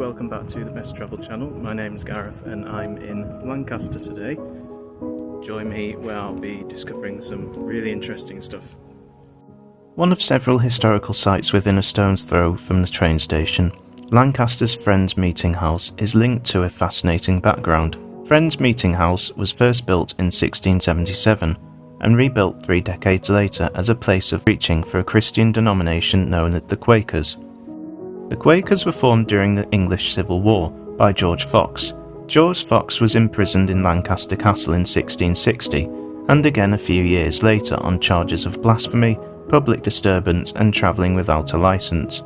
welcome back to the Best Travel channel. My name is Gareth and I'm in Lancaster today. Join me where I'll be discovering some really interesting stuff. One of several historical sites within a stone's throw from the train station, Lancaster's Friends Meeting House is linked to a fascinating background. Friends Meeting House was first built in 1677 and rebuilt 3 decades later as a place of preaching for a Christian denomination known as the Quakers. The Quakers were formed during the English Civil War by George Fox. George Fox was imprisoned in Lancaster Castle in 1660 and again a few years later on charges of blasphemy, public disturbance and travelling without a licence.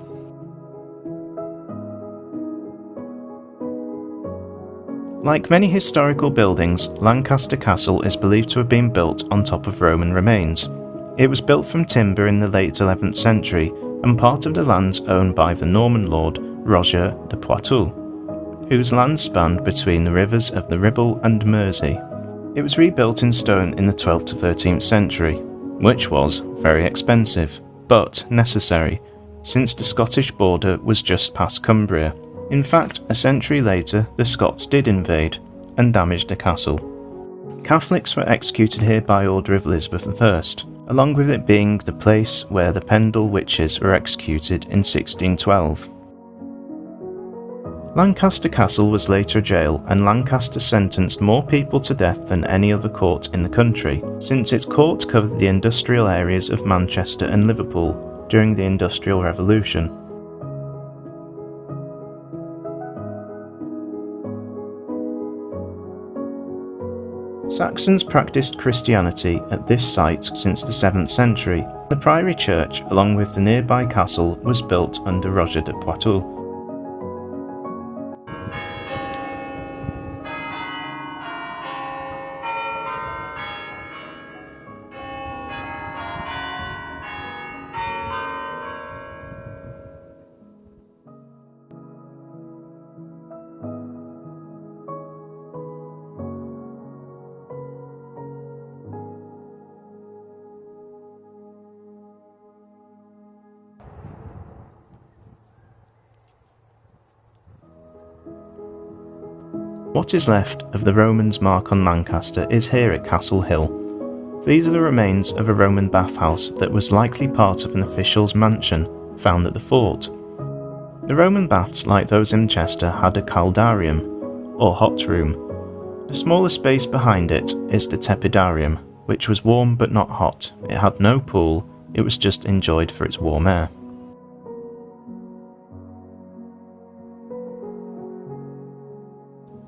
Like many historical buildings, Lancaster Castle is believed to have been built on top of Roman remains. It was built from timber in the late 11th century and part of the lands owned by the Norman lord Roger de Poitou, whose lands spanned between the rivers of the Ribble and Mersey. It was rebuilt in stone in the 12th to 13th century, which was very expensive, but necessary, since the Scottish border was just past Cumbria. In fact, a century later, the Scots did invade and damage the castle. Catholics were executed here by order of Elizabeth I, along with it being the place where the Pendle witches were executed in 1612. Lancaster Castle was later a jail, and Lancaster sentenced more people to death than any other court in the country, since its court covered the industrial areas of Manchester and Liverpool during the Industrial Revolution. Saxons practiced Christianity at this site since the 7th century. The priory church, along with the nearby castle, was built under Roger de Poitou. What is left of the Romans' mark on Lancaster is here at Castle Hill. These are the remains of a Roman bathhouse that was likely part of an official's mansion found at the fort. The Roman baths, like those in Chester, had a caldarium, or hot room. The smaller space behind it is the tepidarium, which was warm but not hot. It had no pool, it was just enjoyed for its warm air.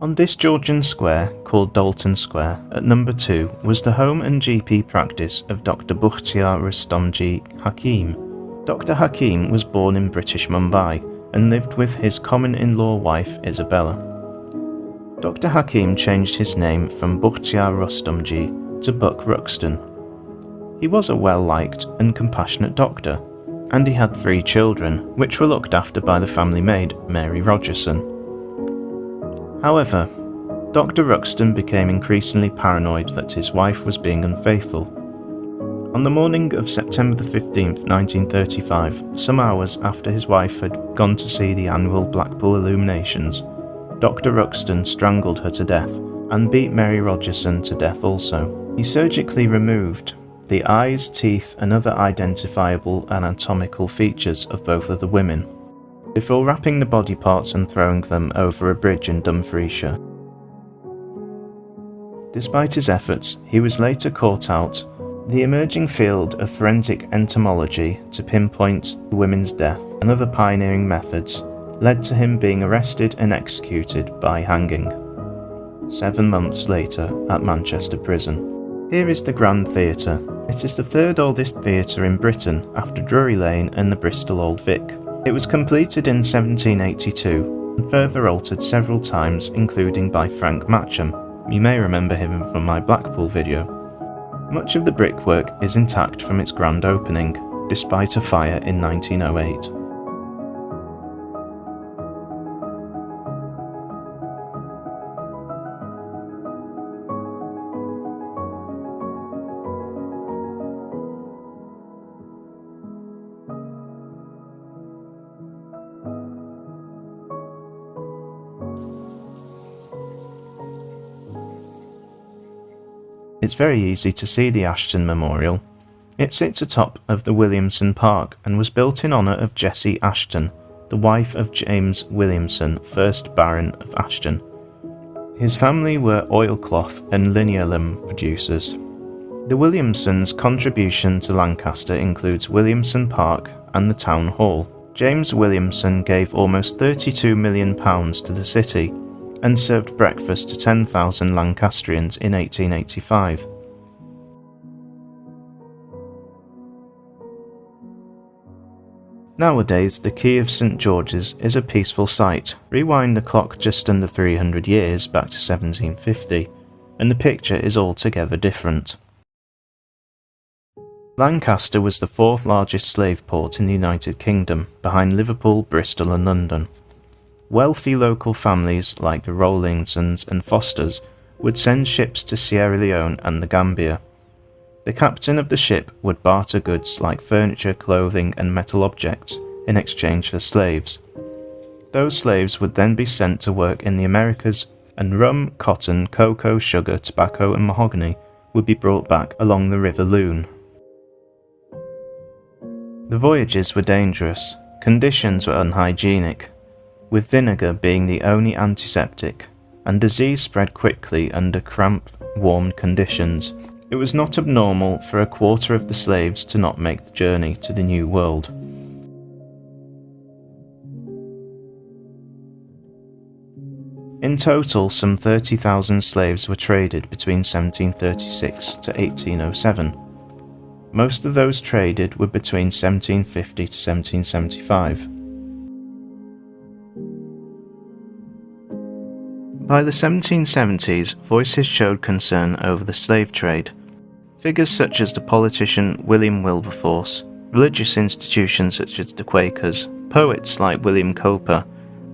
On this Georgian square, called Dalton Square, at number 2, was the home and GP practice of Dr. Bukhtiar Rustomji Hakim. Dr. Hakim was born in British Mumbai and lived with his common-in-law wife Isabella. Dr. Hakim changed his name from Bukhtiar Rustomji to Buck Ruxton. He was a well-liked and compassionate doctor, and he had 3 children, which were looked after by the family maid Mary Rogerson. However, Dr. Ruxton became increasingly paranoid that his wife was being unfaithful. On the morning of September 15, 1935, some hours after his wife had gone to see the annual Blackpool illuminations, Dr. Ruxton strangled her to death and beat Mary Rogerson to death also. He surgically removed the eyes, teeth and other identifiable anatomical features of both of the women, before wrapping the body parts and throwing them over a bridge in Dumfriesshire. Despite his efforts, he was later caught out. The emerging field of forensic entomology to pinpoint the women's death and other pioneering methods led to him being arrested and executed by hanging 7 months later at Manchester Prison. Here is the Grand Theatre. It is the 3rd oldest theatre in Britain after Drury Lane and the Bristol Old Vic. It was completed in 1782 and further altered several times, including by Frank Matcham. You may remember him from my Blackpool video. Much of the brickwork is intact from its grand opening, despite a fire in 1908. It's very easy to see the Ashton Memorial. It sits atop of the Williamson Park and was built in honour of Jessie Ashton, the wife of James Williamson, 1st Baron of Ashton. His family were oilcloth and linoleum producers. The Williamsons' contribution to Lancaster includes Williamson Park and the Town Hall. James Williamson gave almost £32 million to the city and served breakfast to 10,000 Lancastrians in 1885. Nowadays, the Quay of St George's is a peaceful sight. Rewind the clock just under 300 years back to 1750, and the picture is altogether different. Lancaster was the 4th largest slave port in the United Kingdom, behind Liverpool, Bristol and London. Wealthy local families like the Rawlinsons and Fosters would send ships to Sierra Leone and the Gambia. The captain of the ship would barter goods like furniture, clothing and metal objects in exchange for slaves. Those slaves would then be sent to work in the Americas, and rum, cotton, cocoa, sugar, tobacco and mahogany would be brought back along the River Lune. The voyages were dangerous, conditions were unhygienic, with vinegar being the only antiseptic, and disease spread quickly under cramped, warm conditions. It was not abnormal for a quarter of the slaves to not make the journey to the New World. In total, some 30,000 slaves were traded between 1736 to 1807. Most of those traded were between 1750 to 1775. By the 1770s, voices showed concern over the slave trade. Figures such as the politician William Wilberforce, religious institutions such as the Quakers, poets like William Cowper,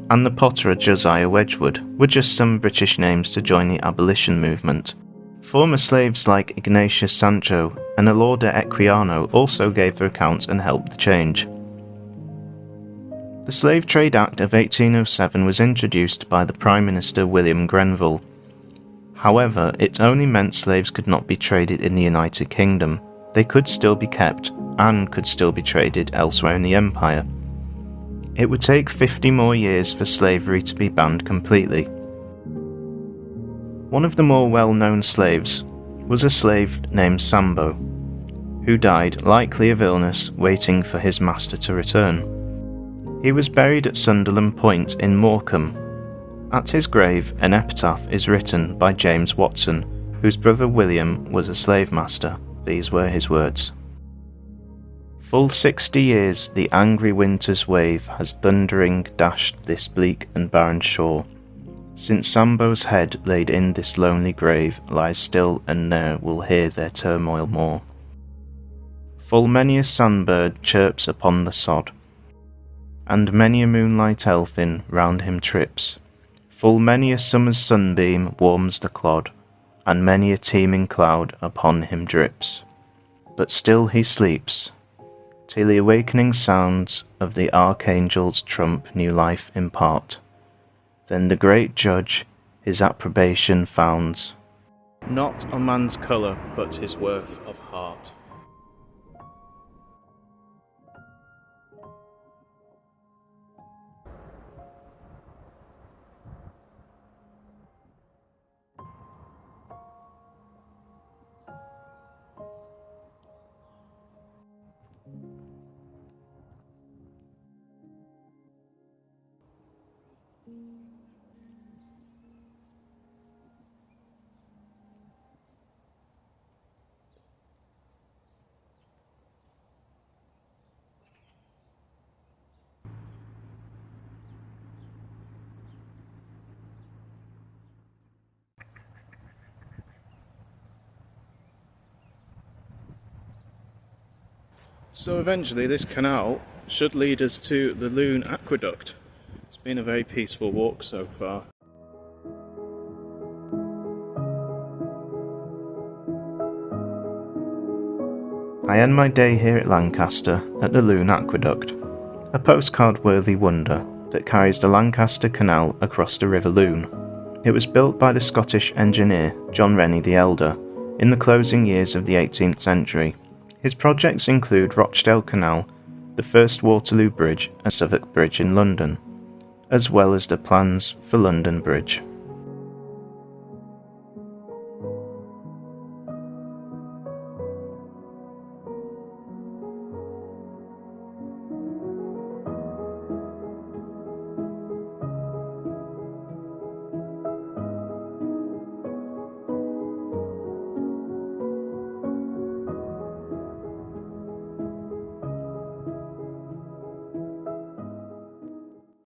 and the potterer Josiah Wedgwood were just some British names to join the abolition movement. Former slaves like Ignatius Sancho and Alorda Equiano also gave their accounts and helped the change. The Slave Trade Act of 1807 was introduced by the Prime Minister William Grenville. However, it only meant slaves could not be traded in the United Kingdom. They could still be kept and could still be traded elsewhere in the Empire. It would take 50 more years for slavery to be banned completely. One of the more well-known slaves was a slave named Sambo, who died, likely of illness, waiting for his master to return. He was buried at Sunderland Point in Morecambe. At his grave, an epitaph is written by James Watson, whose brother William was a slave master. These were his words. Full 60 years the angry winter's wave has thundering dashed this bleak and barren shore. Since Sambo's head laid in this lonely grave lies still and ne'er will hear their turmoil more. Full many a sandbird chirps upon the sod, and many a moonlight elfin round him trips. Full many a summer's sunbeam warms the clod, and many a teeming cloud upon him drips. But still he sleeps, till the awakening sounds of the archangel's trump new life impart. Then the great judge his approbation founds, not on man's colour, but his worth of heart. So eventually this canal should lead us to the Lune Aqueduct. It's been a very peaceful walk so far. I end my day here at Lancaster at the Lune Aqueduct, a postcard-worthy wonder that carries the Lancaster Canal across the River Lune. It was built by the Scottish engineer John Rennie the Elder in the closing years of the 18th century. His projects include Rochdale Canal, the first Waterloo Bridge and Southwark Bridge in London, as well as the plans for London Bridge.